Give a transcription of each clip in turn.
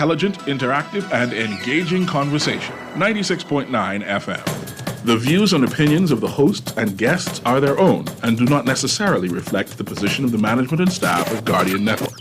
intelligent, interactive, and engaging conversation. 96.9 FM. The views and opinions of the hosts and guests are their own and do not necessarily reflect the position of the management and staff of Guardian Network.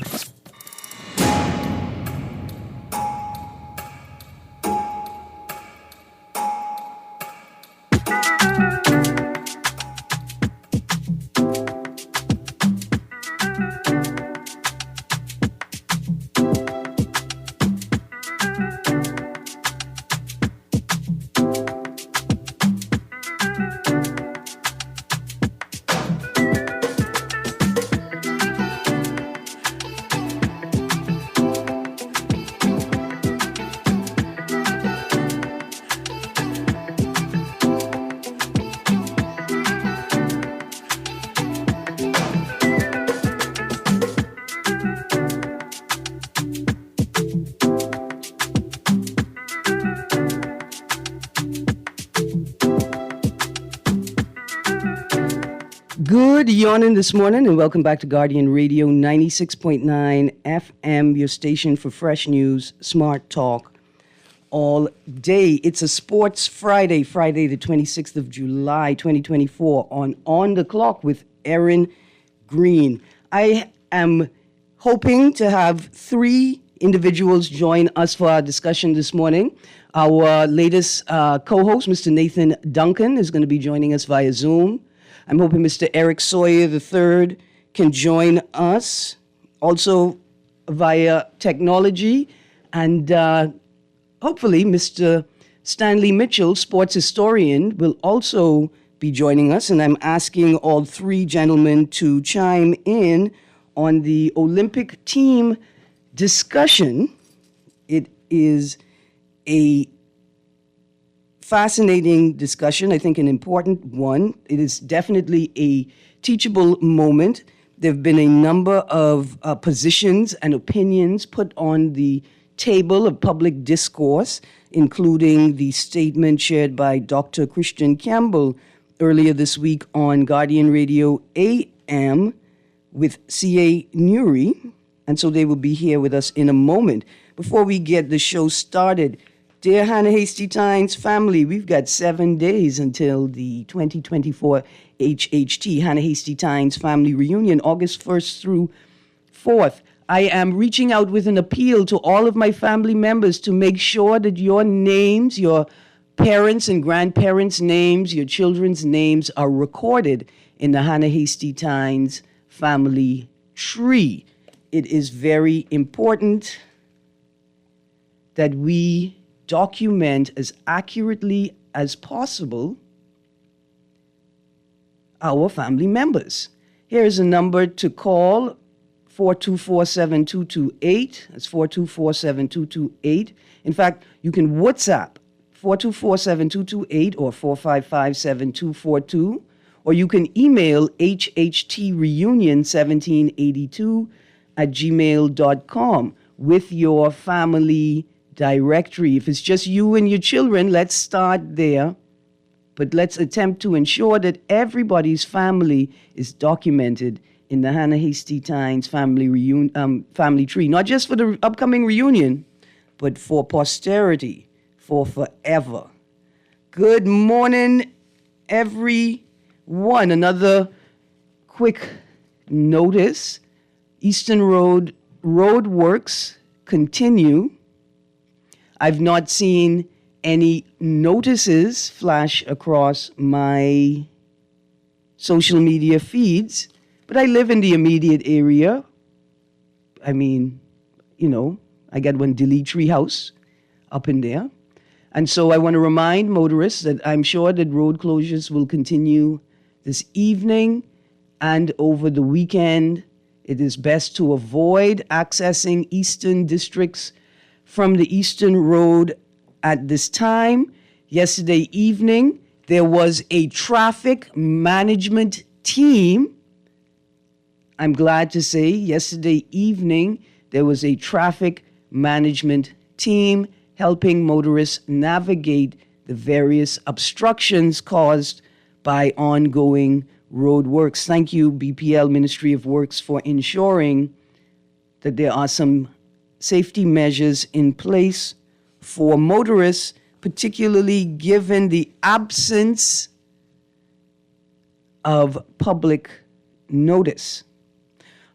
Good yawning this morning, and welcome back to Guardian Radio 96.9 FM, your station for fresh news, smart talk all day. It's a Sports Friday, Friday the 26th of July, 2024, on the Clock with Erin, Greene. I am hoping to have three individuals join us for our discussion this morning. Our latest co-host, Mr. Nathan Duncan, is going to be joining us via Zoom. I'm hoping Mr. Eric Sawyer III can join us also via technology. And hopefully Mr. Stanley Mitchell, sports historian, will also be joining us. And I'm asking all three gentlemen to chime in on the Olympic team discussion. It is a fascinating discussion, I think an important one. It is definitely a teachable moment. There have been a number of positions and opinions put on the table of public discourse, including the statement shared by Dr. Christian Campbell earlier this week on Guardian Radio AM with C.A. Nuri. And so they will be here with us in a moment. Before we get the show started, dear Hannah Hasty Tynes family, we've got 7 days until the 2024 HHT, Hannah Hasty Tynes Family Reunion, August 1st through 4th. I am reaching out with an appeal to all of my family members to make sure that your names, your parents' and grandparents' names, your children's names are recorded in the Hannah Hasty Tynes family tree. It is very important that we document as accurately as possible our family members. Here is a number to call, 424-7228. That's 424-7228. In fact, you can WhatsApp 424-7228 or 455-7242, or you can email hhtreunion1782@gmail.com with your family directory. If it's just you and your children, let's start there. But let's attempt to ensure that everybody's family is documented in the Hannah Hasty Tynes family tree, not just for the upcoming reunion, but for posterity, for forever. Good morning, everyone. Another quick notice. Eastern Road roadworks continue. I've not seen any notices flash across my social media feeds, but I live in the immediate area. I mean, I got one Dilly Tree House up in there. And so I want to remind motorists that I'm sure that road closures will continue this evening and over the weekend. It is best to avoid accessing eastern districts from the Eastern Road at this time. Yesterday evening, there was a traffic management team. I'm glad to say yesterday evening, there was a traffic management team helping motorists navigate the various obstructions caused by ongoing road works. Thank you, BPL Ministry of Works, for ensuring that there are some safety measures in place for motorists, particularly given the absence of public notice.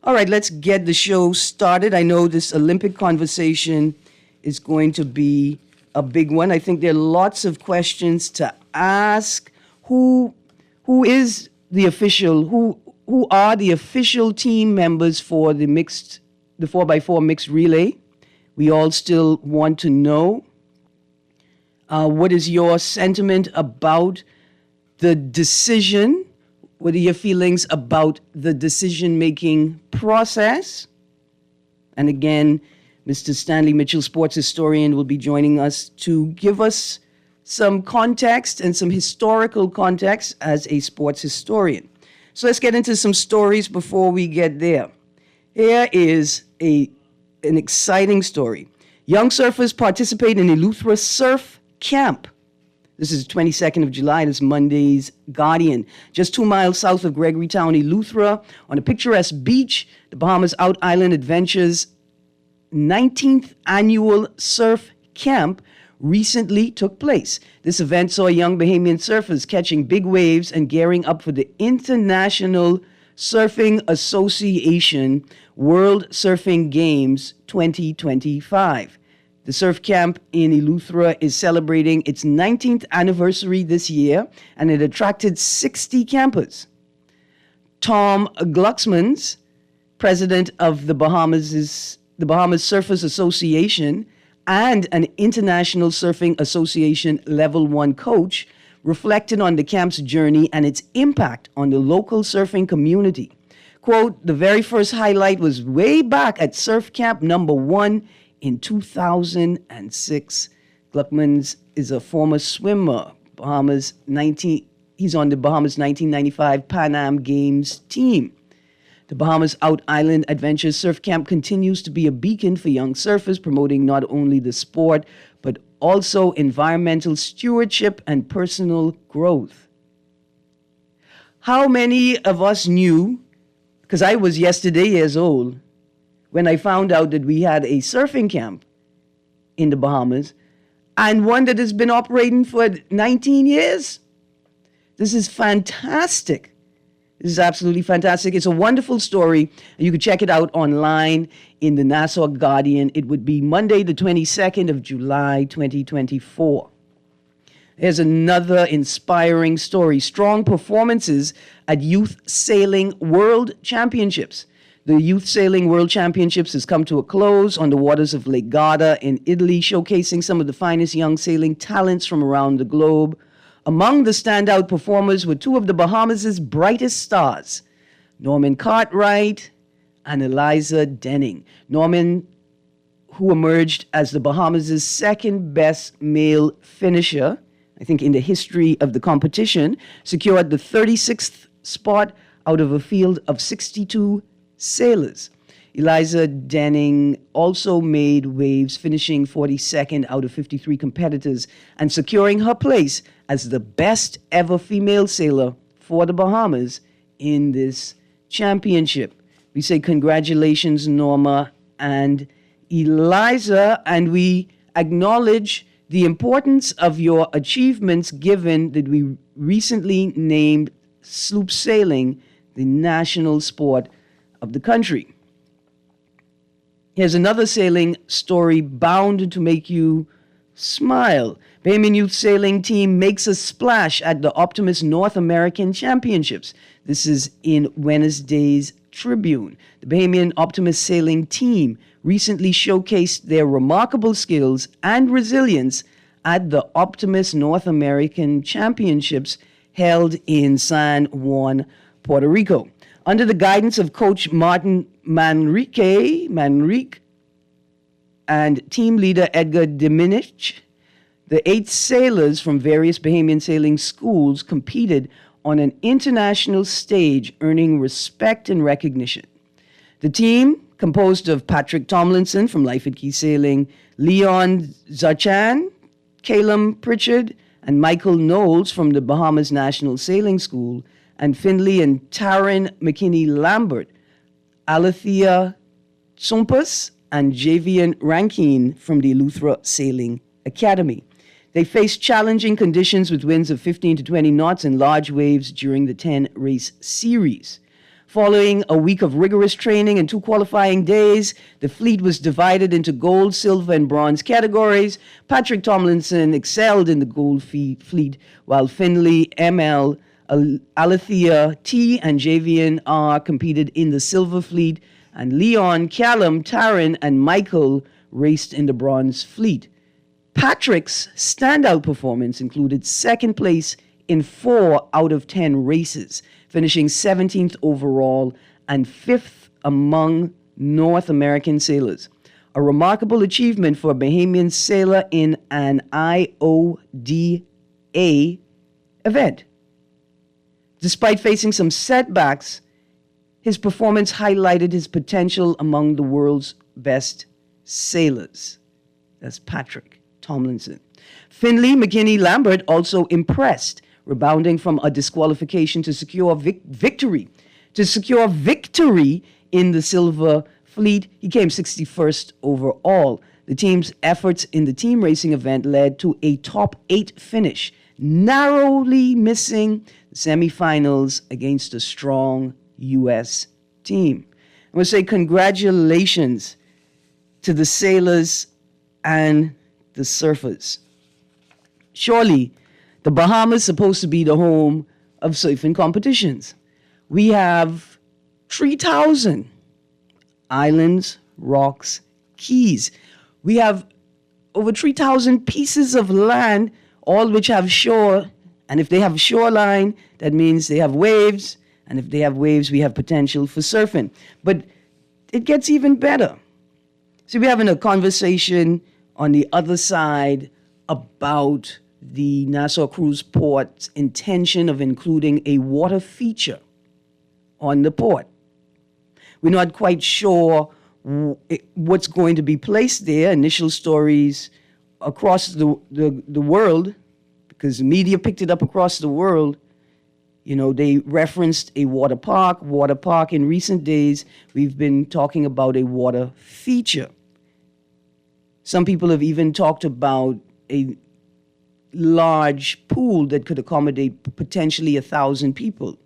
All right, let's get the show started. I know this Olympic conversation is going to be a big one. I think there are lots of questions to ask. Who is the official? Who are the official team members for the 4x4 mixed relay? We all still want to know. What is your sentiment about the decision? What are your feelings about the decision-making process? And again, Mr. Stanley Mitchell, sports historian, will be joining us to give us some context and some historical context as a sports historian. So let's get into some stories before we get there. Here is an exciting story. Young surfers participate in Eleuthera Surf Camp. This is the 22nd of July. This is Monday's Guardian. Just 2 miles south of Gregorytown, Eleuthera, on a picturesque beach, the Bahamas Out Island Adventures 19th annual surf camp recently took place. This event saw young Bahamian surfers catching big waves and gearing up for the International Surfing Association World Surfing Games 2025. The surf camp in Eleuthera is celebrating its 19th anniversary this year, and it attracted 60 campers. Tom Glucksmans, president of the Bahamas Surfers Association and an International Surfing Association Level 1 coach, reflected on the camp's journey and its impact on the local surfing community. Quote, the very first highlight was way back at Surf Camp number 1 in 2006. Gluckmans is a former swimmer. He's on the Bahamas 1995 Pan Am Games team. The Bahamas Out Island Adventure Surf Camp continues to be a beacon for young surfers, promoting not only the sport, but also environmental stewardship and personal growth. How many of us knew, because I was yesterday years old, when I found out that we had a surfing camp in the Bahamas, and one that has been operating for 19 years? This is fantastic. This is absolutely fantastic. It's a wonderful story. You can check it out online in the Nassau Guardian. It would be Monday, the 22nd of July, 2024. There's another inspiring story. Strong performances at Youth Sailing World Championships. The Youth Sailing World Championships has come to a close on the waters of Lake Garda in Italy, showcasing some of the finest young sailing talents from around the globe. Among the standout performers were two of the Bahamas' brightest stars, Norman Cartwright and Eliza Denning. Norman, who emerged as the Bahamas' second best male finisher, I think in the history of the competition, secured the 36th spot out of a field of 62 sailors. Eliza Denning also made waves, finishing 42nd out of 53 competitors and securing her place as the best ever female sailor for the Bahamas in this championship. We say congratulations, Norma and Eliza, and we acknowledge the importance of your achievements given that we recently named sloop sailing the national sport of the country. Here's another sailing story bound to make you smile. Bahamian Youth Sailing Team makes a splash at the Optimus North American Championships. This is in Wednesday's Tribune. The Bahamian Optimus Sailing Team recently showcased their remarkable skills and resilience at the Optimus North American Championships held in San Juan, Puerto Rico. Under the guidance of Coach Martin Manrique and team leader Edgar Diminich, the 8 sailors from various Bahamian sailing schools competed on an international stage, earning respect and recognition. The team, composed of Patrick Tomlinson from Life at Key Sailing, Leon Zachan, Calum Pritchard, and Michael Knowles from the Bahamas National Sailing School, and Finley and Taryn McKinney Lambert, Alethea Tsumpas and Javian Rankin from the Eleuthera Sailing Academy. They faced challenging conditions with winds of 15 to 20 knots and large waves during the 10-race series. Following a week of rigorous training and 2 qualifying days, the fleet was divided into gold, silver, and bronze categories. Patrick Tomlinson excelled in the gold fleet, while Finley, ML, Alethea T, and Javian R competed in the silver fleet, and Leon, Callum, Taryn, and Michael raced in the bronze fleet. Patrick's standout performance included second place in 4 out of 10 races, finishing 17th overall and 5th among North American sailors. A remarkable achievement for a Bahamian sailor in an IODA event. Despite facing some setbacks, his performance highlighted his potential among the world's best sailors. That's Patrick Tomlinson. Finley McKinney Lambert also impressed, rebounding from a disqualification to secure victory. To secure victory in the silver fleet, he came 61st overall. The team's efforts in the team racing event led to a top 8 finish, narrowly missing the semifinals against a strong U.S. team. I want to say congratulations to the sailors and the surfers. Surely, the Bahamas is supposed to be the home of surfing competitions. We have 3,000 islands, rocks, keys. We have over 3,000 pieces of land, all which have shore. And if they have shoreline, that means they have waves. And if they have waves, we have potential for surfing. But it gets even better. So we're having a conversation on the other side about the Nassau Cruise Port's intention of including a water feature on the port. We're not quite sure what's going to be placed there. Initial stories across the world, because the media picked it up across the world, you know, they referenced a water park. Water park. In recent days, we've been talking about a water feature. Some people have even talked about a large pool that could accommodate potentially 1,000 people.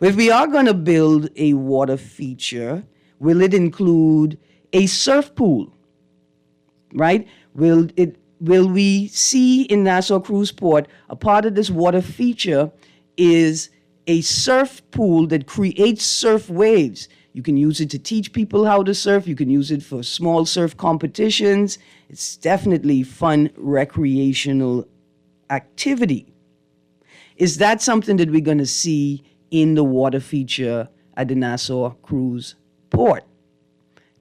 If we are going to build a water feature, will it include a surf pool? Right? Will we see in Nassau Cruise Port a part of this water feature is a surf pool that creates surf waves? You can use it to teach people how to surf. You can use it for small surf competitions. It's definitely fun recreational activity. Is that something that we're going to see in the water feature at the Nassau Cruise Port?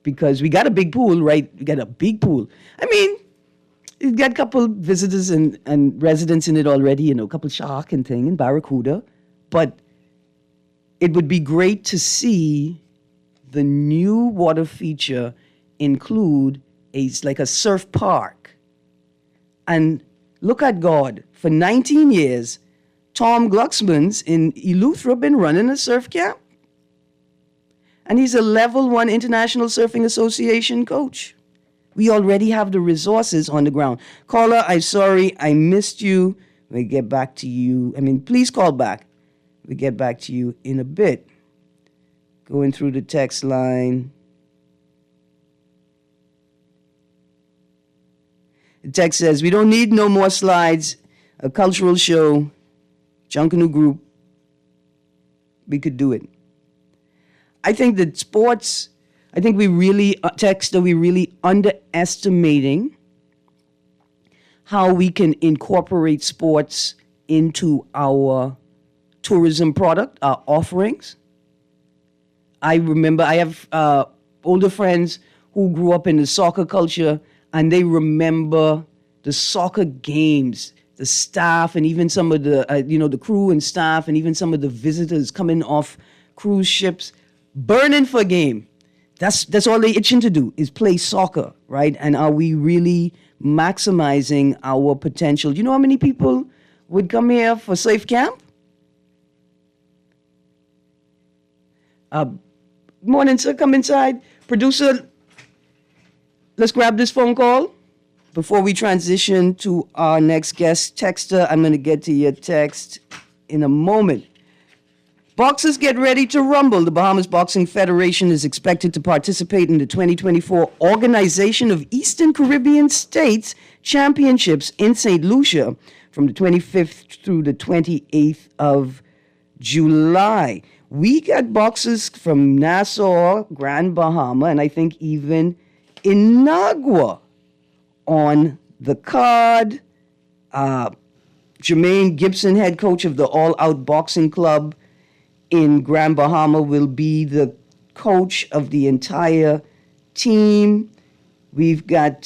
Because we got a big pool, right? We got a big pool. I mean, you got a couple visitors and residents in it already, you know, a couple shark and thing and barracuda. But it would be great to see the new water feature include like a surf park. And look at God. For 19 years, Tom Glucksman's in Eleuthera been running a surf camp. And he's a level 1 International Surfing Association coach. We already have the resources on the ground. Caller, I'm sorry, I missed you. We'll get back to you. Please call back. We'll get back to you in a bit. Going through the text line. The text says, we don't need no more slides, a cultural show, Junkanoo group. We could do it. I think that sports, we really underestimating how we can incorporate sports into our tourism product, our offerings. I remember I have older friends who grew up in the soccer culture, and they remember the soccer games, the staff, and even some of the, the crew and staff, and even some of the visitors coming off cruise ships, burning for a game. That's all they itching to do is play soccer, right? And are we really maximizing our potential? Do you know how many people would come here for surf camp? Morning, sir. Come inside. Producer, let's grab this phone call before we transition to our next guest texter. I'm going to get to your text in a moment. Boxers get ready to rumble. The Bahamas Boxing Federation is expected to participate in the 2024 Organization of Eastern Caribbean States Championships in St. Lucia from the 25th through the 28th of July. We got boxers from Nassau, Grand Bahama, and I think even Inagua on the card. Jermaine Gibson, head coach of the All Out Boxing Club in Grand Bahama, will be the coach of the entire team. We've got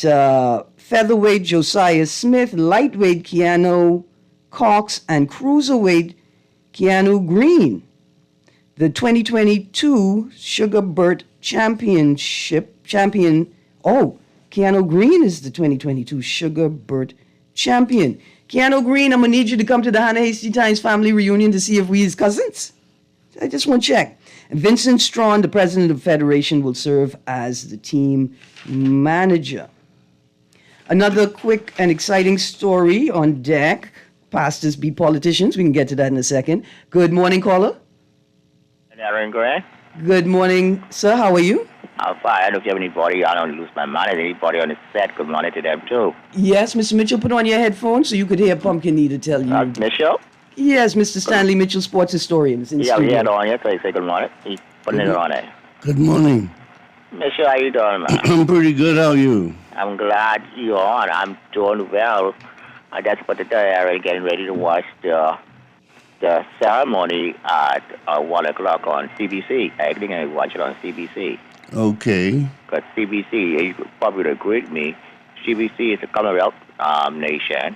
featherweight Josiah Smith, lightweight Keanu Cox, and cruiserweight Keanu Greene. The 2022 Sugar Burt champion. Keanu Greene is the 2022 Sugar Burt champion. Keanu Greene, I'm going to need you to come to the Hannah Hasty Times family reunion to see if we his cousins. I just want to check. Vincent Strawn, the president of the Federation, will serve as the team manager. Another quick and exciting story on deck. Pastors be politicians. We can get to that in a second. Good morning, caller. Erin, Greene. Good morning, sir. How are you? I'm fine. I don't know if you have anybody. I don't lose my mind. Anybody on the set, good morning to them, too. Yes, Mr. Mitchell, put on your headphones so you could hear Pumpkin Eater tell you. Mitchell? Yes, Mr. Stanley Mitchell, sports historian. Is in Yeah, studio. we had on here, so you say good morning. He's putting it on there. Good morning. Mitchell, how you doing, man? I'm pretty good. How are you? I'm glad you're on. I'm doing well. I just put it there, getting ready to watch the ceremony at 1 o'clock on CBC. I think I watch it on CBC. Okay. Because CBC, you probably agree with me, CBC is a Commonwealth nation,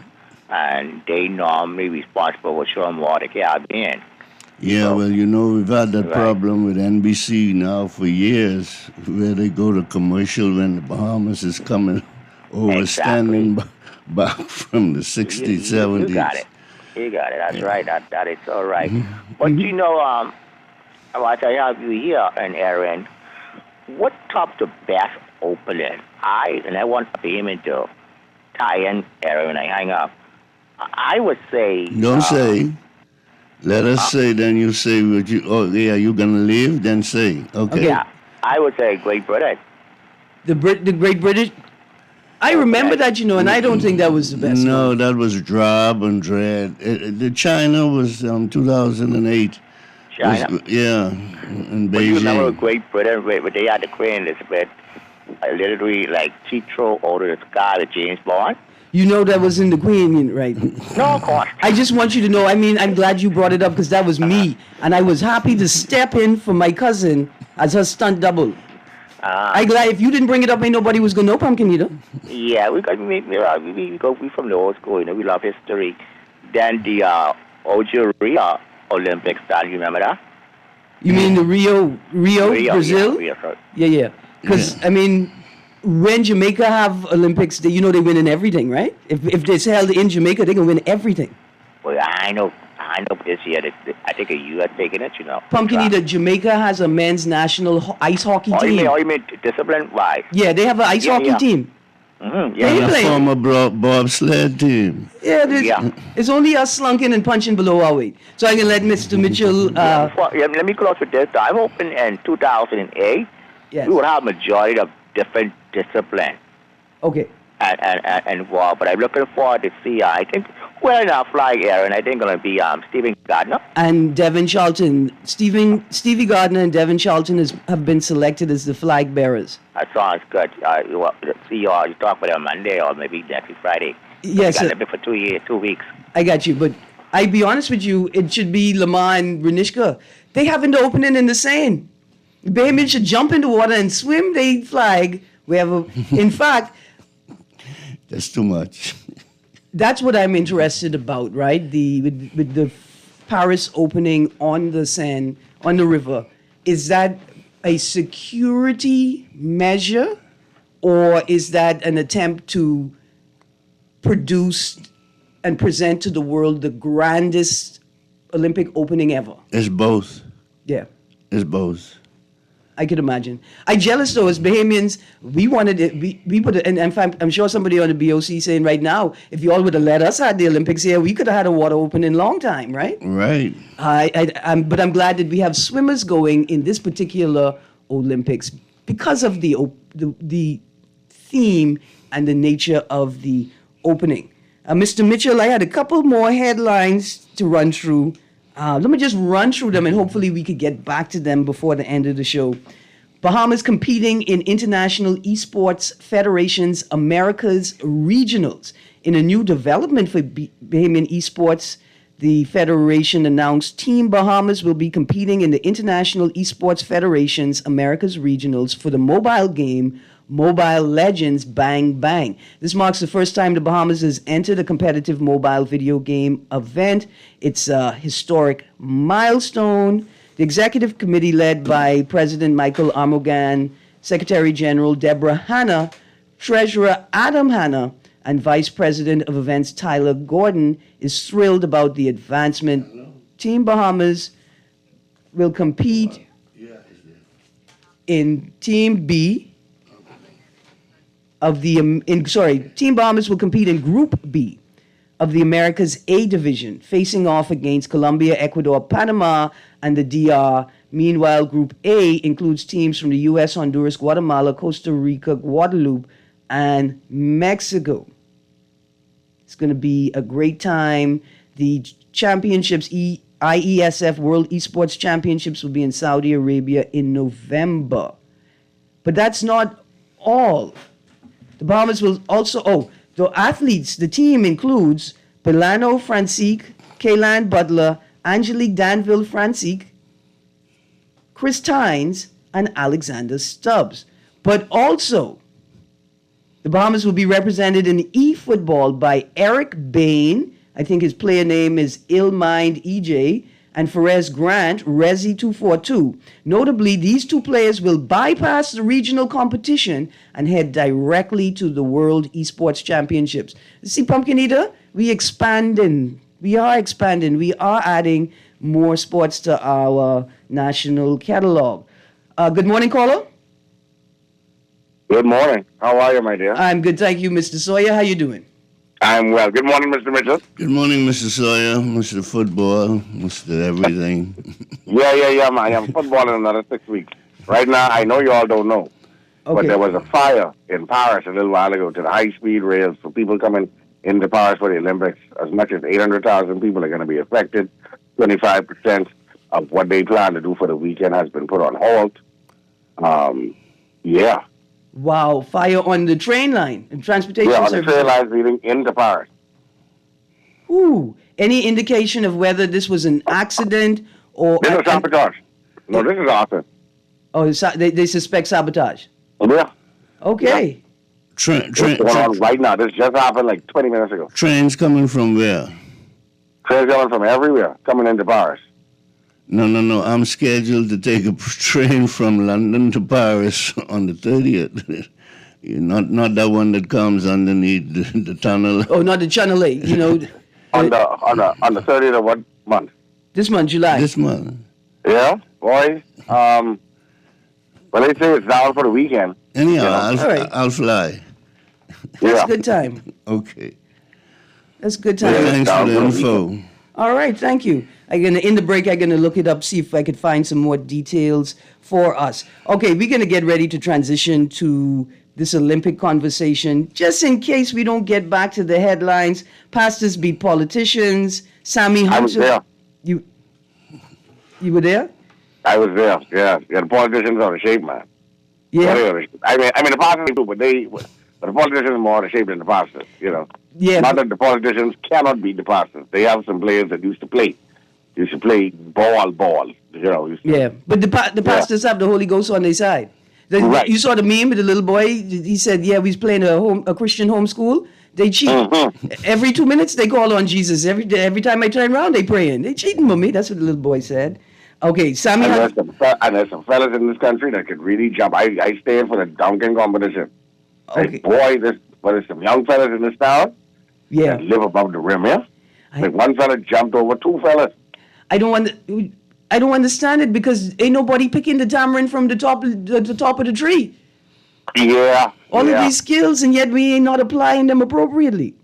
and they normally responsible for showing more the Caribbean. Yeah, So, well, you know, we've had that right. problem with NBC now for years, where they go to commercial when the Bahamas is coming over, Exactly. standing back from the 60s, 70s. You got it. You got it. That's right. That is all right. But you know, what I have you here, and Erin, what top the best opening? I want payment to tie in, Erin, when I hang up. I would say. Don't say. Let us say, then you say what you. Oh, yeah, you gonna leave? Then say. Okay. Yeah, I would say Great Britain. The Great British. I remember that, and I don't think that was the best. No, one. that was Drab and Dread. The China was 2008. China. Yeah, in But you remember Beijing. Great Britain, where they had the Queen Elizabeth literally like she throw out of the sky with James Bond? You know that was in the Queen, right? No, of course. I just want you to know, I'm glad you brought it up because that was me. And I was happy to step in for my cousin as her stunt double. I'm glad if you didn't bring it up, ain't nobody was going to know Pumpkin Eater. Yeah, we from the old school, we love history. Then the Algeria Olympics, you remember that? You mean the Rio, Brazil? Yeah, Rio. Yeah. Because, when Jamaica have Olympics, they win in everything, right? If it's held in Jamaica, they can win everything. Well, I know this year, I think the U.S. taking it, Pumpkin Eater, Jamaica has a men's national ice hockey team. You mean discipline-wise? Yeah, they have an ice hockey team. Mm-hmm. They And a play. former bobsled team. Yeah, it's only us slunking and punching below our weight. So I can let Mr. Mitchell. Let me close with this. I'm hoping in 2008, Yes. we will have majority of different discipline Okay. and involved. But I'm looking forward to see, I think, in our flag area, and I think going to be Stephen Gardner. And Devin Charlton. Stevie Gardner and Devin Charlton have been selected as the flag bearers. That sounds good. You talk about it on Monday or maybe next Friday. Yes, You sir. got it for 2 weeks. I got you. But I be honest with you, it should be Lamar and Renishka. They haven't the opening in the sand. Baymen should jump in the water and swim. They flag wherever. In fact, That's too much. that's what I'm interested about, right? With the Paris opening on the sand, on the river. Is that a security measure, or is that an attempt to produce and present to the world the grandest Olympic opening ever? It's both. Yeah. It's both. I could imagine. I jealous though, as Bahamians, we wanted it. We would, and in fact, I'm sure somebody on the BOC saying right now, if you all would have let us have the Olympics here, we could have had a water opening long time, right? Right. But I'm glad that we have swimmers going in this particular Olympics because of the theme and the nature of the opening. Mr. Mitchell, I had a couple more headlines to run through. Let me just run through them, and hopefully we could get back to them before the end of the show. Bahamas competing in International Esports Federation's Americas Regionals. In a new development for Bahamian esports, the Federation announced Team Bahamas will be competing in the International Esports Federation's Americas Regionals for the mobile game Mobile Legends Bang Bang. This marks the first time the Bahamas has entered a competitive mobile video game event. It's a historic milestone. The executive committee, led by President Michael Armogan, Secretary General Deborah Hanna, Treasurer Adam Hanna, and Vice President of Events Tyler Gordon, is thrilled about the advancement. Team Bahamas will compete in Team B of the Team Bahamas will compete in Group B of the Americas A Division, facing off against Colombia, Ecuador, Panama, and the DR. Meanwhile, Group A includes teams from the U.S., Honduras, Guatemala, Costa Rica, Guadeloupe, and Mexico. It's going to be a great time. The championships, IESF World Esports Championships, will be in Saudi Arabia in November. But that's not all. The Bahamas will also, the athletes, the team includes Pilano Francique, Kaylan Butler, Angelique Danville Francique, Chris Tynes, and Alexander Stubbs. But also, the Bahamas will be represented in e-football by Eric Bain, I think his player name is Illmind EJ, and Ferez Grant, Rezi242. Notably, these two players will bypass the regional competition and head directly to the World Esports Championships. See, Pumpkin Eater, we are expanding. We are adding more sports to our national catalog. Good morning, caller. Good morning. How are you, my dear? I'm good, thank you, Mr. Sawyer. How you doing? I'm well. Good morning, Mr. Mitchell. Good morning, Mr. Sawyer, Mr. Football, Mr. Everything. Yeah, man. I'm footballing another 6 weeks. Right now, I know you all don't know, but there was a fire in Paris a little while ago to the high-speed rails for people coming into Paris for the Olympics. As much as 800,000 people are going to be affected. 25% of what they plan to do for the weekend has been put on hold. Yeah. Wow, fire on the train line and transportation services. Yeah, on the train lines leading into Paris. Ooh, any indication of whether this was an accident or... This is sabotage. No, this is awesome. Oh, they suspect sabotage? Yeah. Okay. Yeah. What's going on right now? This just happened like 20 minutes ago. Trains coming from where? Trains coming from everywhere, coming into Paris. No. I'm scheduled to take a train from London to Paris on the 30th. Not that one that comes underneath the tunnel. Oh, not the Channel 8, you know. on the 30th of what month? This month, July. This month. Yeah, boys. Well, they say it's down for the weekend. Anyhow, I'll fly. That's a good time. Okay. That's a good time. Thanks for the info. All right, thank you. In the break, I'm going to look it up, see if I could find some more details for us. Okay, we're going to get ready to transition to this Olympic conversation. Just in case we don't get back to the headlines, pastors beat politicians. Sammy Hunter. I was there. You were there? I was there, yeah. The politicians are out of shape, man. Yeah. I mean, the pastors too, but the politicians are more out of shape than the pastors, you know. Yeah. Not that the politicians cannot beat the pastors. They have some players that used to play ball, you know. Yeah, but the pastors have the Holy Ghost on their side. Right. You saw the meme with the little boy. He said, "Yeah, we was playing a Christian homeschool. They cheat. Every 2 minutes they call on Jesus. Every time I turn around, they praying. They cheating with me." That's what the little boy said. Okay, Sammy. And there's some fellas in this country that could really jump. I stayed for the dunking competition. Okay. Like, boy, there's some young fellas in this town. That live above the rim, yeah. One fella jumped over two fellas. I don't want to. I don't understand it because ain't nobody picking the tamarind from the top of the tree. Yeah. All of these skills, and yet we ain't not applying them appropriately.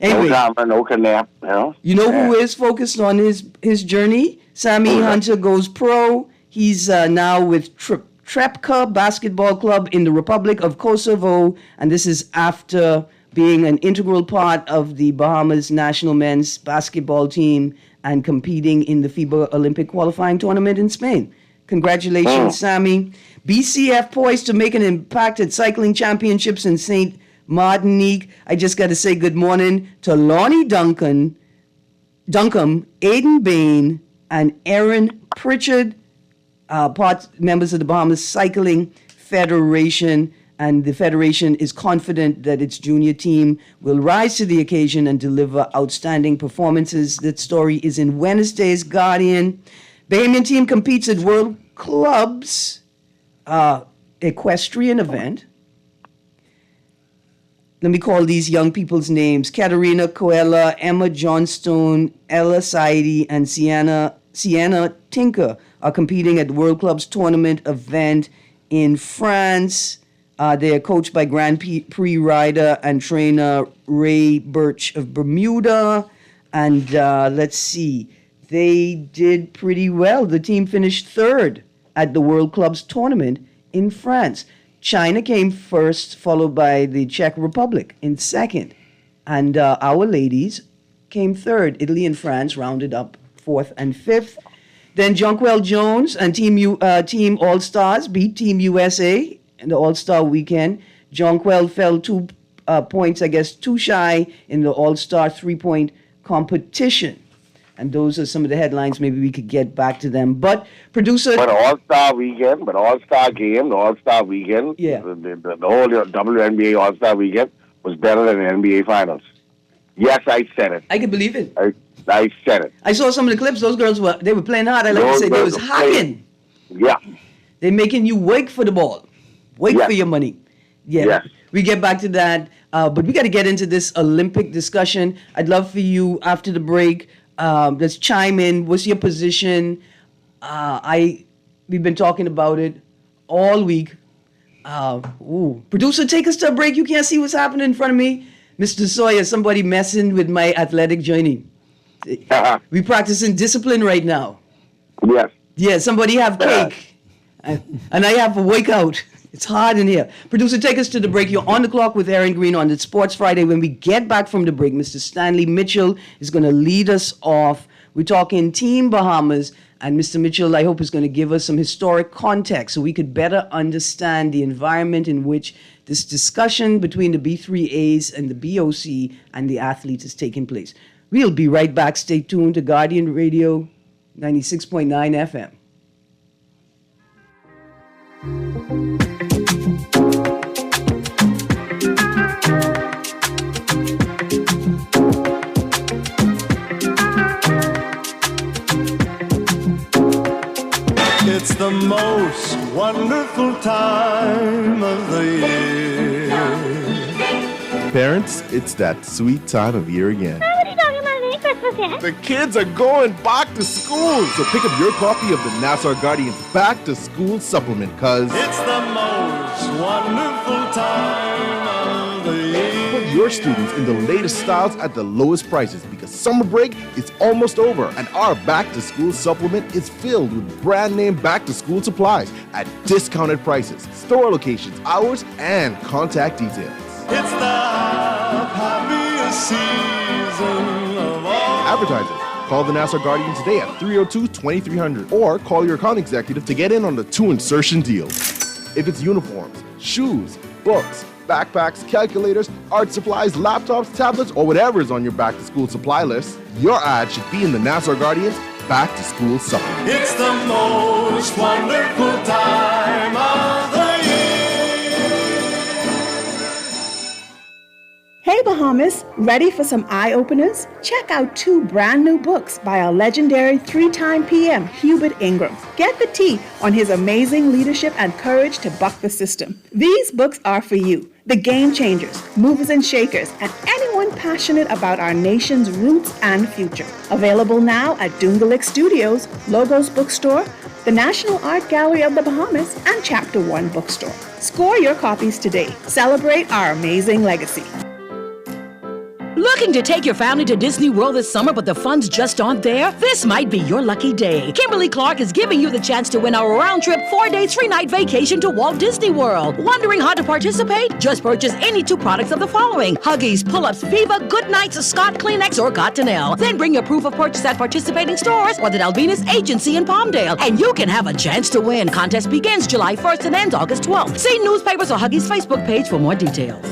Anyway, no tamarind, no canap, you know who is focused on his journey? Sammy Hunter goes pro. He's now with Trepka Basketball Club in the Republic of Kosovo, and this is after being an integral part of the Bahamas national men's basketball team and competing in the FIBA Olympic qualifying tournament in Spain. Congratulations, Sammy. BCF poised to make an impact at cycling championships in St. Martinique. I just got to say good morning to Lonnie Duncombe, Aidan Bain, and Erin Pritchard, members of the Bahamas Cycling Federation. And the Federation is confident that its junior team will rise to the occasion and deliver outstanding performances. That story is in Wednesday's Guardian. Bahamian team competes at World Club's equestrian event. Let me call these young people's names. Katerina Coella, Emma Johnstone, Ella Saidi, and Sienna Tinker are competing at the World Club's tournament event in France. They are coached by Grand Prix rider and trainer Ray Birch of Bermuda. And let's see, they did pretty well. The team finished third at the World Club's tournament in France. China came first, followed by the Czech Republic in second. And our ladies came third. Italy and France rounded up fourth and fifth. Then Jonquel Jones and Team All-Stars beat Team USA in the All-Star weekend. Jonquel fell 2 points, too shy in the All-Star 3-point competition. And those are some of the headlines. Maybe we could get back to them. But producer... But All-Star weekend, All-Star game, the All-Star weekend, yeah. the whole WNBA All-Star weekend was better than the NBA Finals. Yes, I said it. I can believe it. I said it. I saw some of the clips. Those girls were playing hard. I like to say they was hacking. Yeah. They're making you wait for the ball. Wait for your money. Yeah. Yes. We get back to that. But we got to get into this Olympic discussion. I'd love for you, after the break, let's chime in. What's your position? We've been talking about it all week. Producer, take us to a break. You can't see what's happening in front of me. Mr. Sawyer, somebody messing with my athletic journey. We practicing discipline right now. Yes. Yeah, somebody have cake. And I have a workout. It's hard in here. Producer, take us to the break. You're on the clock with Erin Greene on the Sports Friday. When we get back from the break, Mr. Stanley Mitchell is going to lead us off. We're talking Team Bahamas, and Mr. Mitchell, I hope, is going to give us some historic context so we could better understand the environment in which this discussion between the B3As and the BOC and the athletes is taking place. We'll be right back. Stay tuned to Guardian Radio 96.9 FM. It's the most wonderful time of the year. Parents, it's that sweet time of year again. What are you talking about? Any Christmas yet? The kids are going back to school, so pick up your copy of the Nassau Guardian's Back to School Supplement, cause it's the most wonderful time of the year. Put your students in the latest styles at the lowest prices, because summer break is almost over, and our Back to School Supplement is filled with brand name back to school supplies at discounted prices, store locations, hours, and contact details. It's the happiest season of all. Advertisers, call the Nassau Guardian today at 302-2300 or call your account executive to get in on the 2 insertion deal. If it's uniforms, shoes, books, backpacks, calculators, art supplies, laptops, tablets, or whatever is on your back to school supply list, your ad should be in the Nassau Guardian's Back to School Supplement. It's the most wonderful time of the year. Hey Bahamas, ready for some eye-openers? Check out 2 brand new books by our legendary 3-time PM, Hubert Ingram. Get the tea on his amazing leadership and courage to buck the system. These books are for you. The Game Changers, Movers and Shakers, and anyone passionate about our nation's roots and future. Available now at Dungalik Studios, Logos Bookstore, the National Art Gallery of the Bahamas, and Chapter One Bookstore. Score your copies today. Celebrate our amazing legacy. Looking to take your family to Disney World this summer, but the funds just aren't there? This might be your lucky day. Kimberly Clark is giving you the chance to win our round-trip 4-day, 3-night vacation to Walt Disney World. Wondering how to participate? Just purchase any 2 products of the following: Huggies, Pull-Ups, Viva, Good Nights, Scott Kleenex, or Cottonelle. Then bring your proof of purchase at participating stores or the Dalvinus Agency in Palmdale, and you can have a chance to win. Contest begins July 1st and ends August 12th. See newspapers or Huggies Facebook page for more details.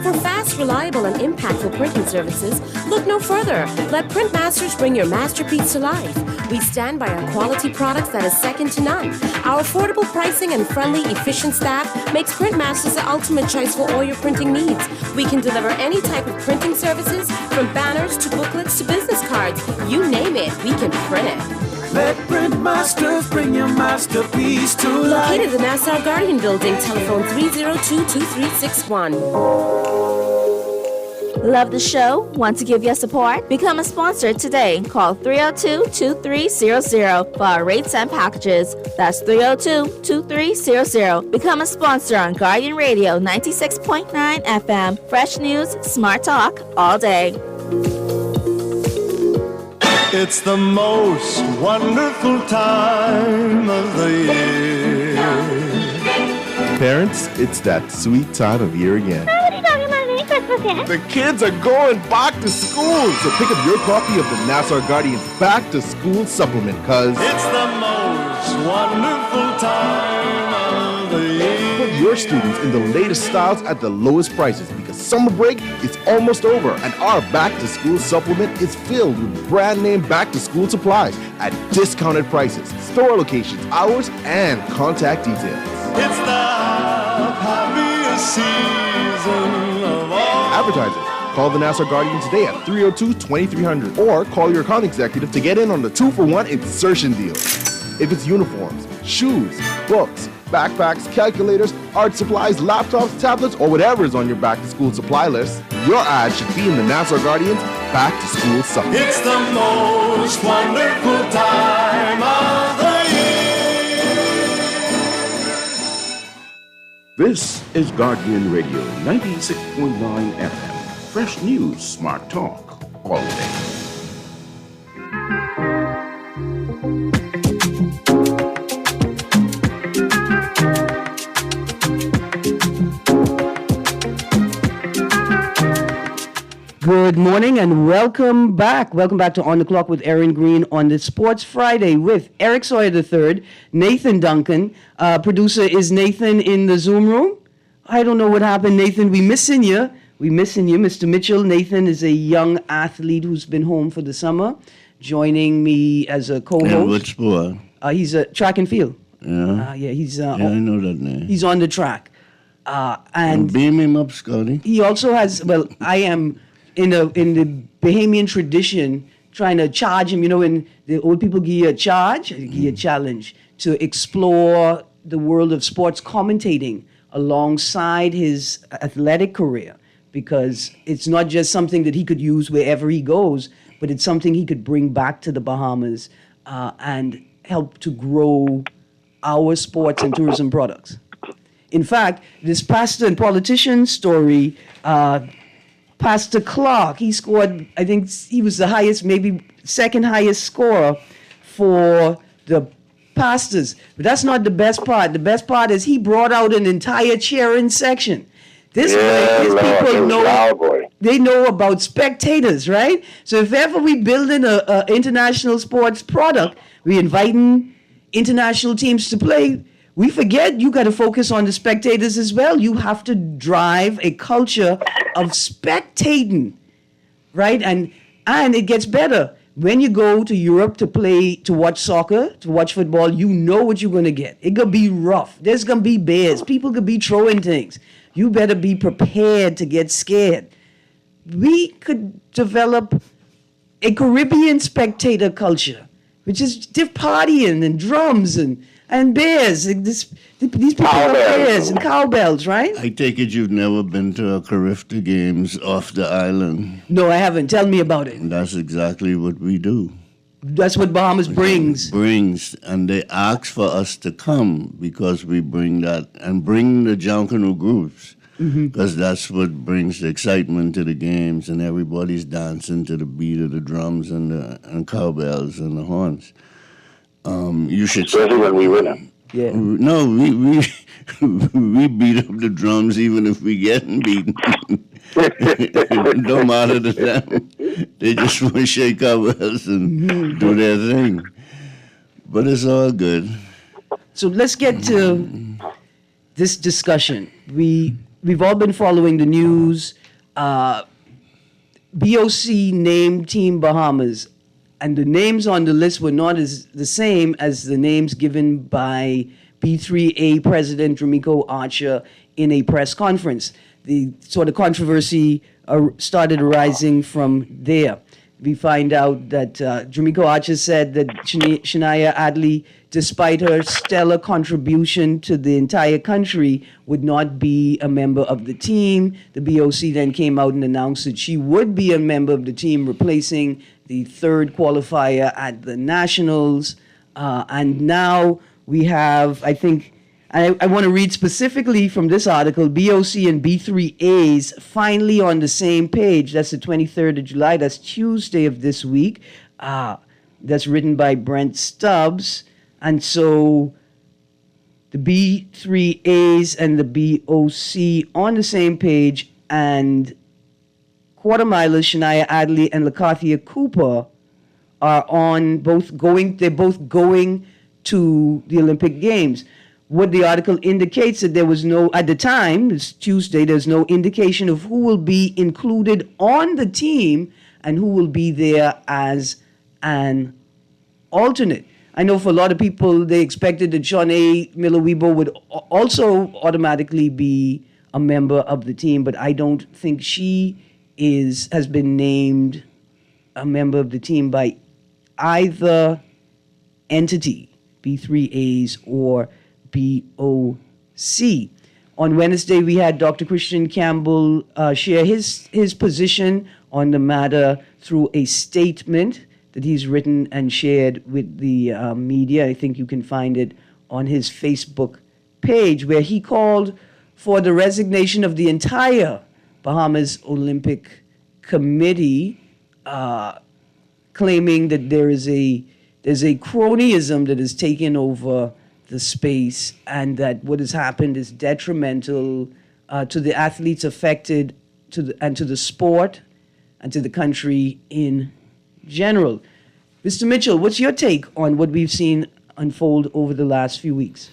For fast, reliable, and impactful printing services, look no further. Let Printmasters bring your masterpiece to life. We stand by our quality products that is second to none. Our affordable pricing and friendly, efficient staff makes Printmasters the ultimate choice for all your printing needs. We can deliver any type of printing services, from banners to booklets to business cards. You name it, we can print it. Let Printmasters bring your masterpiece to life. Located in the Nassau Guardian Building, telephone 302-2361. Love the show? Want to give your support? Become a sponsor today. Call 302-2300 for our rates and packages. That's 302-2300. Become a sponsor on Guardian Radio 96.9 FM. Fresh news, smart talk, all day. It's the most wonderful time of the year. Parents, it's that sweet time of year again. What are you talking about Merry Christmas yet? The kids are going back to school, so pick up your copy of the Nassau Guardian's Back to School Supplement, cause it's the most wonderful time of the year. Put your students in the latest styles at the lowest prices, because summer break is almost over, and our Back to School Supplement is filled with brand name back to school supplies at discounted prices, store locations, hours, and contact details. It's the happiest season of all. Advertisers, call the Nassau Guardian today at 302-2300 or call your account executive to get in on the 2-for-1 insertion deal. If it's uniforms, shoes, books, backpacks, calculators, art supplies, laptops, tablets, or whatever is on your back-to-school supply list, your ad should be in the Nassau Guardian's Back-to-School Supplement. It's the most wonderful time of the This is Guardian Radio 96.9 FM. Fresh news, smart talk, all day. Good morning and welcome back. Welcome back to On the Clock with Erin Greene on the Sports Friday with Eric Sawyer III, Nathan Duncan. Producer, is Nathan in the Zoom room? I don't know what happened, Nathan. We missing you. Mr. Mitchell. Nathan is a young athlete who's been home for the summer, joining me as a co-host. And what sport? He's a track and field. Yeah. He's. I know that name. He's on the track. And beam him up, Scotty. He also has. Well, I am in the Bahamian tradition trying to charge him. You know, when the old people give you a charge, give you a challenge to explore the world of sports commentating alongside his athletic career, because it's not just something that he could use wherever he goes, but it's something he could bring back to the Bahamas and help to grow our sports and tourism products. In fact, this pastor and politician story, Pastor Clark, he scored, I think he was the highest, maybe second highest scorer for the pastors. But that's not the best part. The best part is he brought out an entire cheering section. These people know, they know about spectators, right? So if ever we building a international sports product, we inviting international teams to play, we forget you got to focus on the spectators as well. You have to drive a culture of spectating, right? And it gets better. When you go to Europe to watch soccer, to watch football, you know what you're going to get. It's going to be rough. There's going to be bears. People could be throwing things. You better be prepared to get scared. We could develop a Caribbean spectator culture, which is partying and drums and And bears. These people are bears and cowbells, right? I take it you've never been to a Carifta Games off the island. No, I haven't. Tell me about it. That's exactly what we do. That's what Bahamas brings. And they ask for us to come because we bring that and bring the Junkanoo groups because that's what brings the excitement to the games, and everybody's dancing to the beat of the drums and cowbells and the horns. You should. Especially when we win. Yeah. No, we beat up the drums even if we getting beaten. It don't matter to them. They just want to shake cowbells and do their thing. But it's all good. So let's get to this discussion. We've all been following the news. BOC named Team Bahamas, and the names on the list were not the same as the names given by B3A President Drumiko Archer in a press conference. The sort of controversy started arising from there. We find out that Drumiko Archer said that Shania Adley, despite her stellar contribution to the entire country, would not be a member of the team. The BOC then came out and announced that she would be a member of the team, replacing the third qualifier at the Nationals. And now we have, I think, I want to read specifically from this article, BOC and B3As finally on the same page. That's the 23rd of July. That's Tuesday of this week. That's written by Brent Stubbs. And so the B3As and the BOC on the same page, and quarter milers Shania Adley and Lakathia Cooper are they're both going to the Olympic Games. What the article indicates that there was no, at the time, it's Tuesday, there's no indication of who will be included on the team and who will be there as an alternate. I know for a lot of people, they expected that Shawnee Miller-Weibo would also automatically be a member of the team, but I don't think she has been named a member of the team by either entity, B3As or BOC. On Wednesday, we had Dr. Christian Campbell share his position on the matter through a statement that he's written and shared with the media. I think you can find it on his Facebook page, where he called for the resignation of the entire Bahamas Olympic Committee, claiming that there's a cronyism that has taken over the space, and that what has happened is detrimental to the athletes affected, to the sport, and to the country in general. Mr. Mitchell, what's your take on what we've seen unfold over the last few weeks?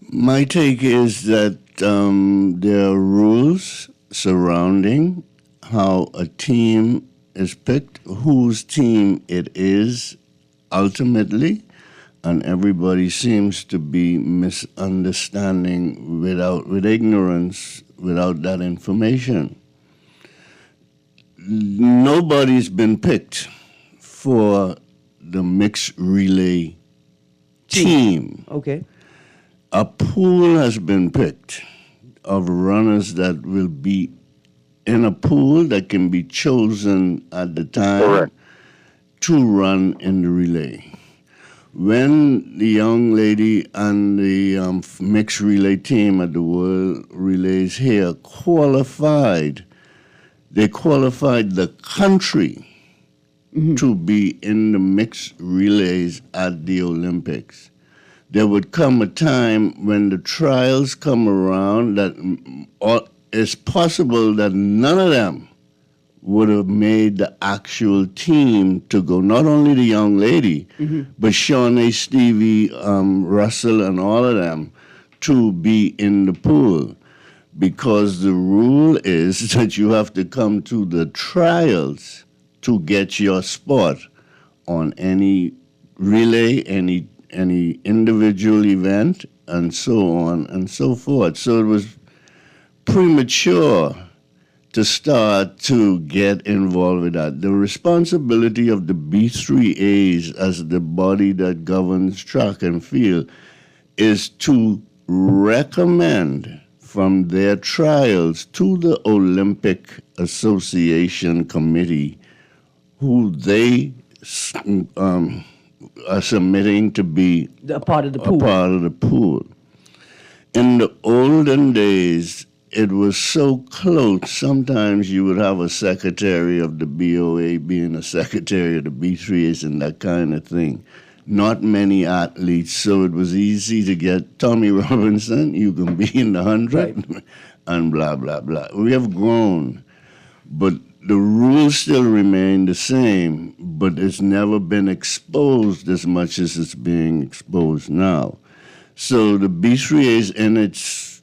My take is that there are rules surrounding how a team is picked, whose team it is ultimately, and everybody seems to be misunderstanding with ignorance, without that information. Nobody's been picked for the mixed relay team. Okay. A pool has been picked of runners that will be in a pool that can be chosen at the time to run in the relay. When the young lady and the mixed relay team at the World Relays here qualified, they qualified the country to be in the mixed relays at the Olympics. There would come a time when the trials come around that it's possible that none of them would have made the actual team to go. Not only the young lady, but Shawnee, Stevie, Russell, and all of them to be in the pool. Because the rule is that you have to come to the trials to get your spot on any relay, any individual event, and so on and so forth. So it was premature to start to get involved with that. The responsibility of the B3As as the body that governs track and field is to recommend from their trials to the Olympic Association Committee who they are submitting to be a part of the pool. In the olden days, it was so close. Sometimes you would have a secretary of the BOA being a secretary of the B3As and that kind of thing. Not many athletes, so it was easy to get Tommy Robinson, you can be in the 100, right. And blah, blah, blah. We have grown, but the rules still remain the same, but it's never been exposed as much as it's being exposed now. So the B3As in its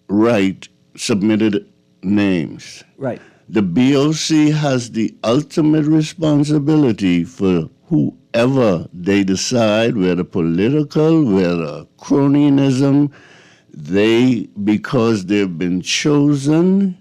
right submitted names. Right. The BOC has the ultimate responsibility for whoever they decide, whether political, whether cronyism, because they've been chosen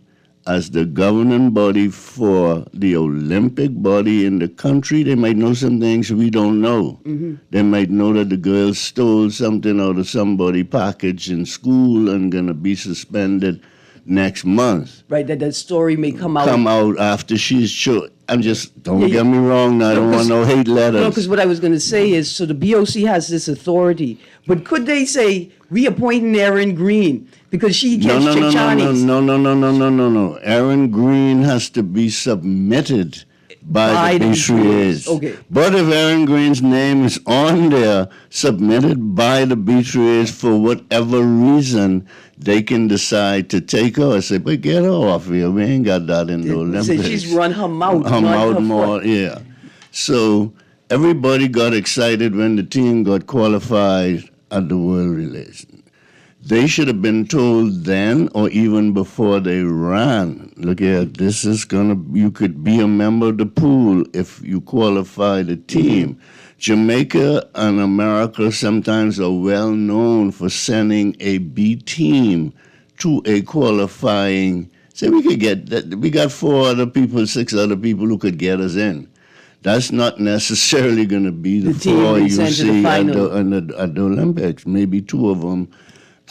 as the governing body for the Olympic body in the country, they might know some things we don't know. Mm-hmm. They might know that the girl stole something out of somebody's package in school and gonna be suspended next month. Right, that story may come out. Come out after she's sure. I'm just, don't get me wrong, I don't want no hate letters. No, because what I was going to say is, so the BOC has this authority, but could they say, reappointing Erin Greene because she gets Chichanis? No. Erin Greene has to be submitted by the B3As. Okay. But if Erin Greene's name is on there, submitted by the B3As for whatever reason, they can decide to take her and say, but get her off here. We ain't got that in the Olympics. So she's run her mouth. Her mouth more, yeah. So everybody got excited when the team got qualified at the World Relays. They should have been told then or even before they ran, look at this is you could be a member of the pool if you qualify the team. Mm-hmm. Jamaica and America sometimes are well known for sending a B team to a qualifying. Say we could get that. We got 6 other people who could get us in. That's not necessarily going to be the 4 you see at the Olympics. Maybe 2 of them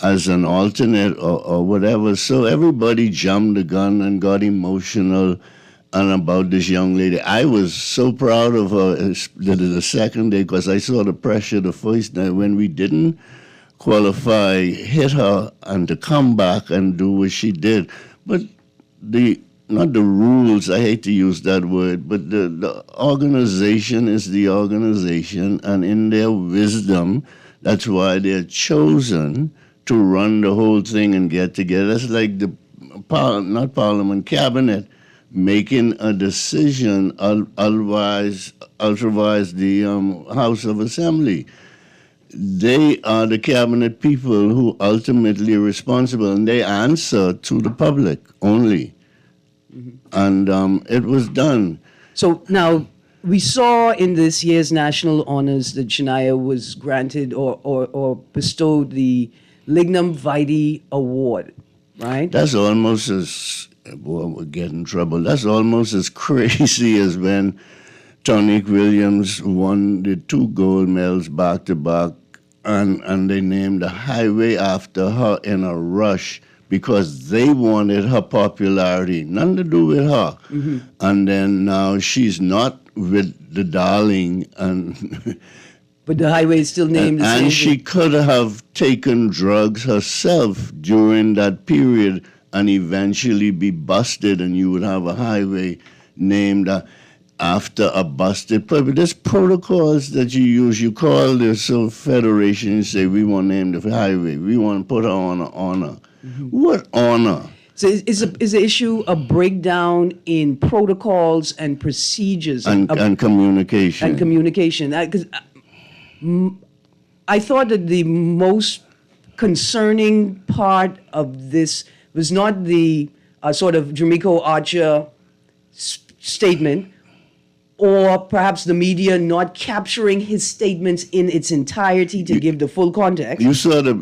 as an alternate or whatever. So everybody jumped the gun and got emotional and about this young lady. I was so proud of her the second day because I saw the pressure the first night when we didn't qualify, hit her and to come back and do what she did. But not the rules, I hate to use that word, but the organization is the organization, and in their wisdom, that's why they're chosen to run the whole thing and get together. That's like the cabinet making a decision, otherwise the House of Assembly. They are the cabinet people who ultimately are responsible, and they answer to the public only. Mm-hmm. And it was done. So now, we saw in this year's national honors that Shania was granted or bestowed the Lignum Vitae Award, right? That's almost as, boy, we'll get in trouble. That's almost as crazy as when Tonique Williams won the 2 gold medals back to back, and they named a highway after her in a rush because they wanted her popularity, nothing to do with her. Mm-hmm. And then now she's not with the darling, and but the highway is still named the same. And she could have taken drugs herself during that period and eventually be busted, and you would have a highway named after a busted person. There's protocols that you use. You call the federation and say, we want to name the highway. We want to put her on an honor. Mm-hmm. What honor? So is the issue a breakdown in protocols and procedures? And communication. And communication. Because I thought that the most concerning part of this was not the sort of Jermico Archer statement, or perhaps the media not capturing his statements in its entirety to give the full context. You saw the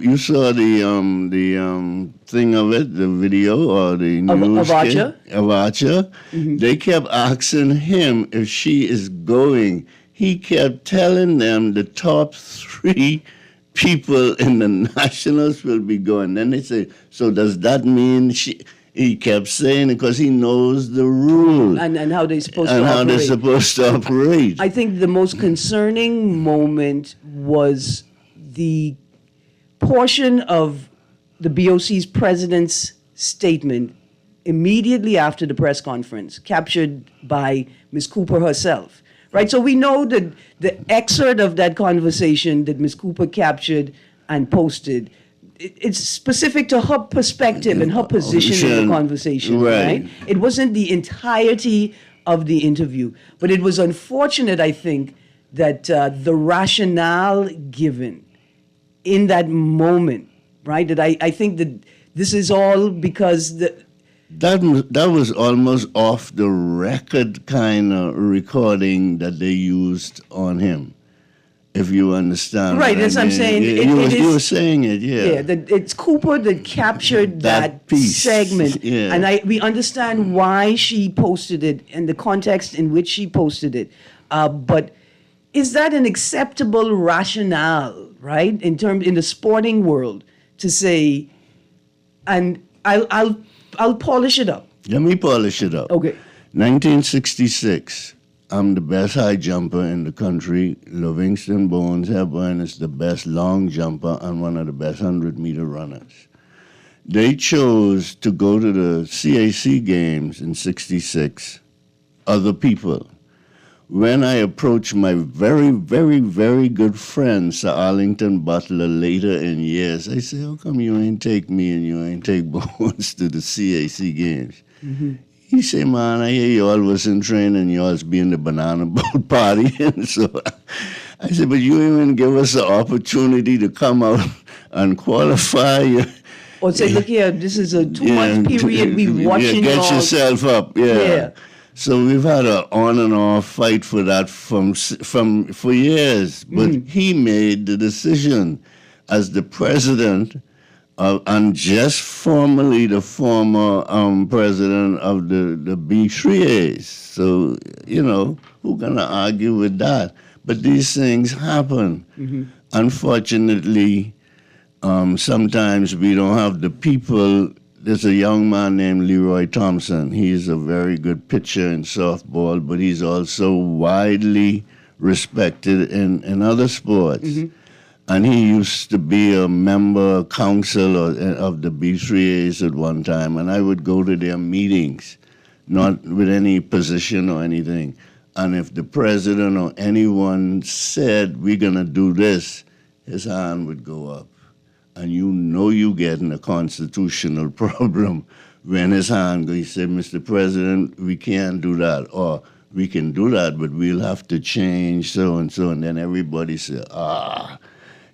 thing of it, the video or the news of Archer. Of Archer. Mm-hmm. They kept asking him if she is going. He kept telling them the top 3 people in the Nationals will be going. Then they say, so does that mean he kept saying it because he knows the rule and how they're supposed to and operate. how they're supposed to operate. I think the most concerning moment was the portion of the BOC's president's statement immediately after the press conference, captured by Ms. Cooper herself. Right, so we know that the excerpt of that conversation that Ms. Cooper captured and posted, it's specific to her perspective and her position in the conversation, right? It wasn't the entirety of the interview, but it was unfortunate, I think, that the rationale given in that moment, right? That I think that this is all because That was almost off the record kind of recording that they used on him, if you understand. Right, as I'm saying. You were saying it, yeah. Yeah, it's Cooper that captured that piece. segment. Yeah. And we understand why she posted it and the context in which she posted it. But is that an acceptable rationale, right, in the sporting world to say, and I'll polish it up. Let me polish it up. Okay. 1966, I'm the best high jumper in the country. Livingston Bones Hepburn is the best long jumper and one of the best 100-meter runners. They chose to go to the CAC games in 66, other people. When I approached my very, very, very good friend, Sir Arlington Butler, later in years, I said, how come you ain't take me and you ain't take Bones to the CAC games? Mm-hmm. He said, man, I hear you all was in training, you all be in the banana boat party. And so I said, but you even give us the opportunity to come out and qualify. Or say, look here, this is a 2-month period, we watching get yourself up, yeah. So we've had an on and off fight for that for years. But he made the decision as the president and just formally the former president of the B3As. So, who's going to argue with that? But these things happen. Mm-hmm. Unfortunately, sometimes we don't have the people. There's a young man named Leroy Thompson. He's a very good pitcher in softball, but he's also widely respected in other sports. Mm-hmm. And he used to be a member council of the B3As at one time, and I would go to their meetings, not with any position or anything. And if the president or anyone said, we're going to do this, his hand would go up. And you getting a constitutional problem when his hand goes, he said, Mr. President, we can't do that. Or we can do that, but we'll have to change so and so. And then everybody said,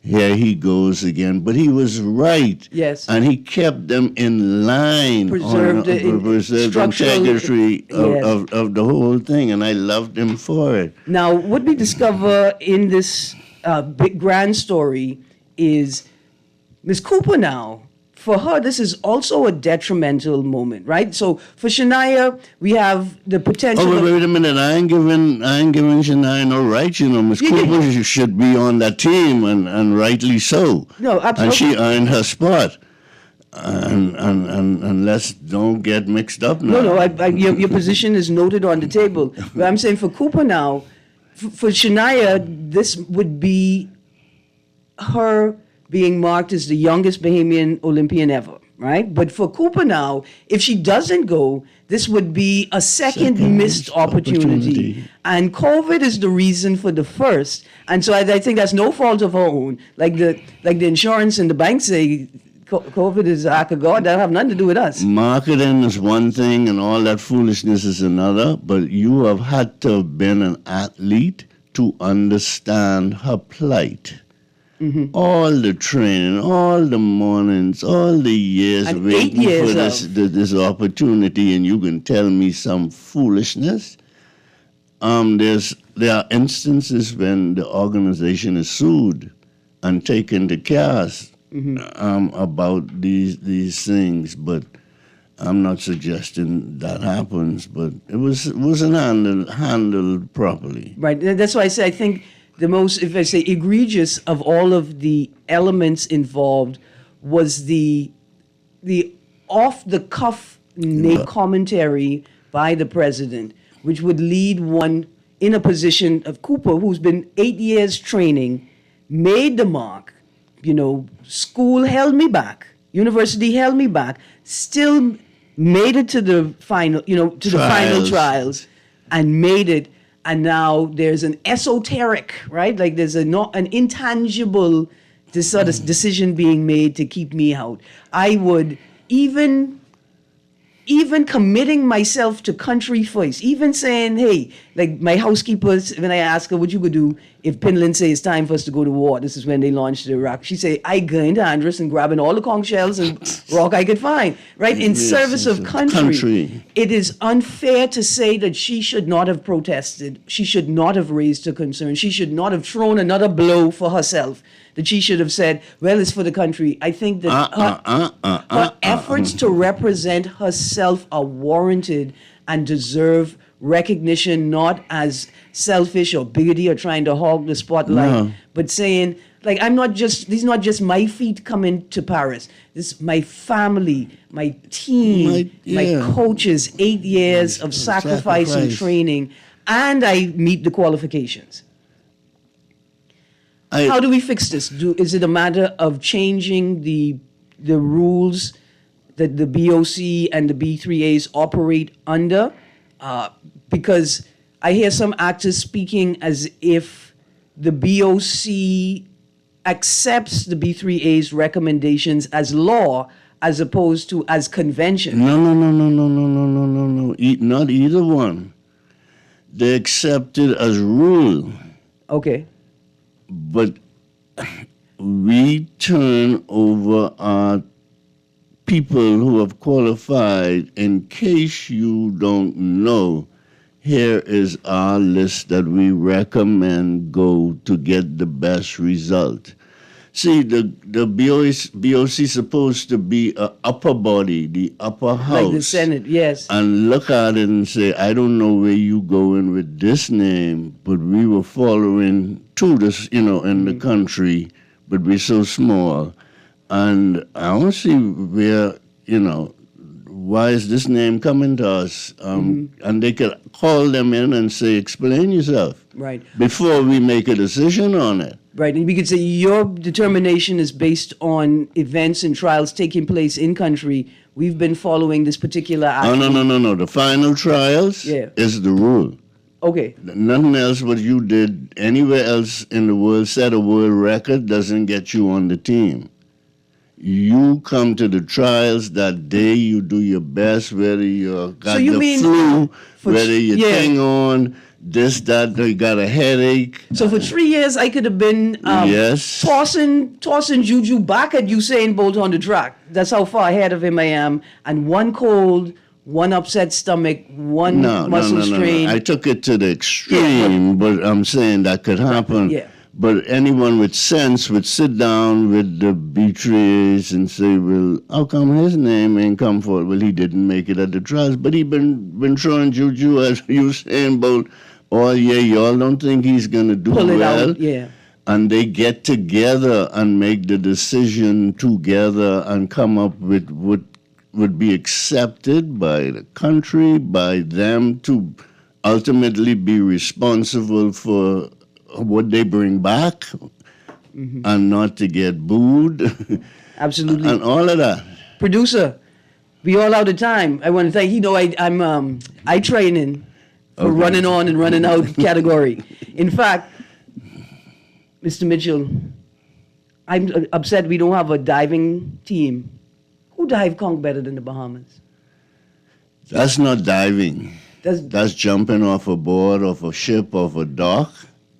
here he goes again. But he was right. Yes. And he kept them in line. Preserved the integrity of the whole thing. And I loved him for it. Now, what we discover in this big grand story is Ms. Cooper now, for her, this is also a detrimental moment, right? So for Shania, we have the potential. Oh, wait a minute! I ain't giving Shania no right. Ms. Cooper should be on that team, and rightly so. No, absolutely. And she earned her spot. And let's don't get mixed up now. No, your position is noted on the table. But I'm saying for Cooper now, for Shania, this would be her being marked as the youngest Bahamian Olympian ever, right? But for Cooper now, if she doesn't go, this would be a second missed opportunity. And COVID is the reason for the first. And so I think that's no fault of her own. Like the insurance and the bank say, COVID is the act of God. That have nothing to do with us. Marketing is one thing and all that foolishness is another, but you have had to have been an athlete to understand her plight. Mm-hmm. All the training, all the mornings, all the years and waiting for this opportunity, and you can tell me some foolishness. There are instances when the organization is sued and taken to cast about these things, but I'm not suggesting that happens. But it wasn't handled properly. Right. That's why I say I think if I say egregious of all of the elements involved was the off-the-cuff commentary by the president, which would lead one in a position of Cooper, who's been 8 years training, made the mark, school held me back, university held me back, still made it to the final, the final trials, and made it. And now there's an esoteric, right? Like there's an intangible sort of decision being made to keep me out. I would even committing myself to country first, even saying, hey, like my housekeepers, when I ask her what you could do if Finland say it's time for us to go to war, this is when they launched Iraq, she say, I go into Andrus and grabbing all the conch shells and rock I could find, right? In service of country. It is unfair to say that she should not have protested, she should not have raised her concern, she should not have thrown another blow for herself, that she should have said, well, it's for the country. I think that her efforts to represent herself are warranted and deserve recognition, not as selfish or bigoted or trying to hog the spotlight, but saying, like, these are not just my feet coming to Paris. This is my family, my team, my coaches, 8 years of sacrifice and training, and I meet the qualifications. How do we fix this? Is it a matter of changing the rules that the BOC and the B3As operate under? Because I hear some actors speaking as if the BOC accepts the B3A's recommendations as law as opposed to as convention. No. Not either one. They accept it as rule. Okay. But we turn over our people who have qualified. In case you don't know, here is our list that we recommend go to get the best result. See, the BOC is supposed to be an upper body, the upper house. Like the Senate, yes. And look at it and say, I don't know where you going with this name, but we were following to this, in the country, but we're so small. And I don't see where, why is this name coming to us? And they could call them in and say, explain yourself. Right. Before we make a decision on it. Right, and we could say your determination is based on events and trials taking place in country. We've been following this particular action. Oh, no. The final trials is the rule. Okay. Nothing else what you did anywhere else in the world, set a world record, doesn't get you on the team. You come to the trials that day, you do your best, whether you got the flu, whether you thing on, this, that, you got a headache. So for 3 years, I could have been tossing Juju back at Usain Bolt on the track. That's how far ahead of him I am. And one cold, one upset stomach, one muscle strain. No. I took it to the extreme, but I'm saying that could happen. Yeah. But anyone with sense would sit down with the B3As and say, well, how come his name ain't come forward? Well, he didn't make it at the trials, but he been throwing Juju, as Usain Bolt, all year. Y'all don't think he's going to do Pull it well? Out, yeah. And they get together and make the decision together and come up with what would be accepted by the country, by them to ultimately be responsible for what they bring back and not to get booed. Absolutely. And all of that. Producer, we all out of time. I want to thank I'm I training for running on and running out category. In fact, Mr. Mitchell, I'm upset we don't have a diving team. Who dive conch better than the Bahamas? That's not diving. That's jumping off a board, off a ship, off a dock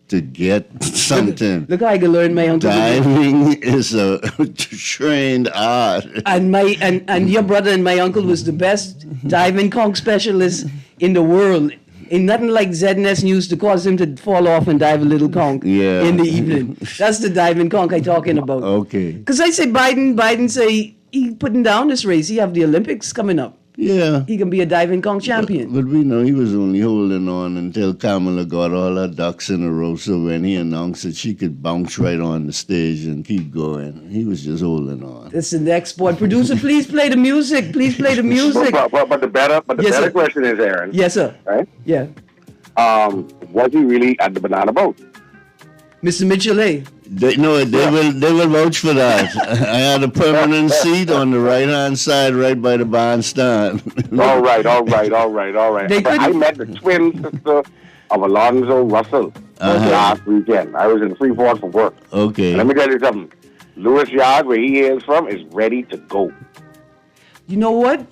to get something. Look how I can learn my uncle. Diving is a trained art. And your brother and my uncle was the best diving conch specialist in the world. Ain't nothing like ZNS News to cause him to fall off and dive a little conch in the evening. That's the diving conch I'm talking about. Okay. Because I say Biden say he putting down this race. He have the Olympics coming up. Yeah. He can be a diving Kong champion. But we know he was only holding on until Kamala got all her ducks in a row. So when he announced that she could bounce right on the stage and keep going, he was just holding on. That's the next sport. Producer, please play the music. Please play the music. But the better question is, Erin. Yes, sir. Right? Yeah. Was he really at the banana boat? Mr. Mitchell, They will vouch for that. I had a permanent seat on the right-hand side, right by the bandstand. All right. I met the twin sister of Alonzo Russell last weekend. I was in Freeport for work. Okay. And let me tell you something. Lewis Yard, where he is from, is ready to go. You know what?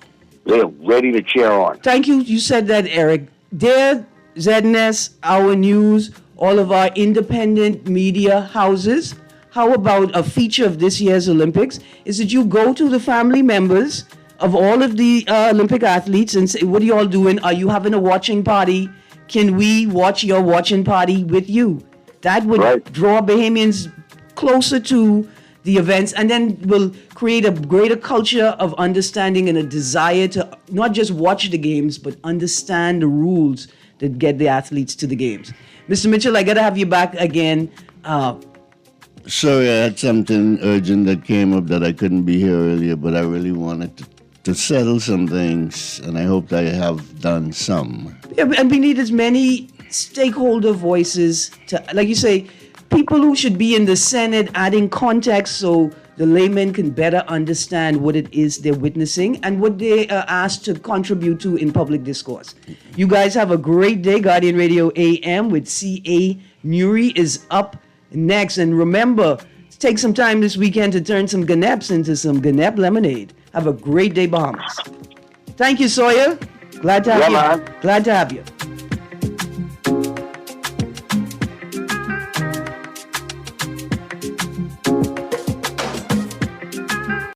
They're ready to cheer on. Thank you. You said that, Eric. Dear ZNS, Our News, all of our independent media houses, how about a feature of this year's Olympics is that you go to the family members of all of the Olympic athletes and say, what are you all doing? Are you having a watching party? Can we watch your watching party with you? That would draw Bahamians closer to the events, and then will create a greater culture of understanding and a desire to not just watch the games, but understand the rules that get the athletes to the games. Mr. Mitchell, I got to have you back again. Sorry, I had something urgent that came up that I couldn't be here earlier, but I really wanted to settle some things, and I hope I have done some. Yeah, and we need as many stakeholder voices to, like you say, people who should be in the Senate adding context so the layman can better understand what it is they're witnessing and what they are asked to contribute to in public discourse. You guys have a great day. Guardian Radio AM with C.A. Nuri is up next. And remember, take some time this weekend to turn some Ganeps into some Ganep lemonade. Have a great day, Bahamas. Thank you, Sawyer. Glad to have you. Man. Glad to have you.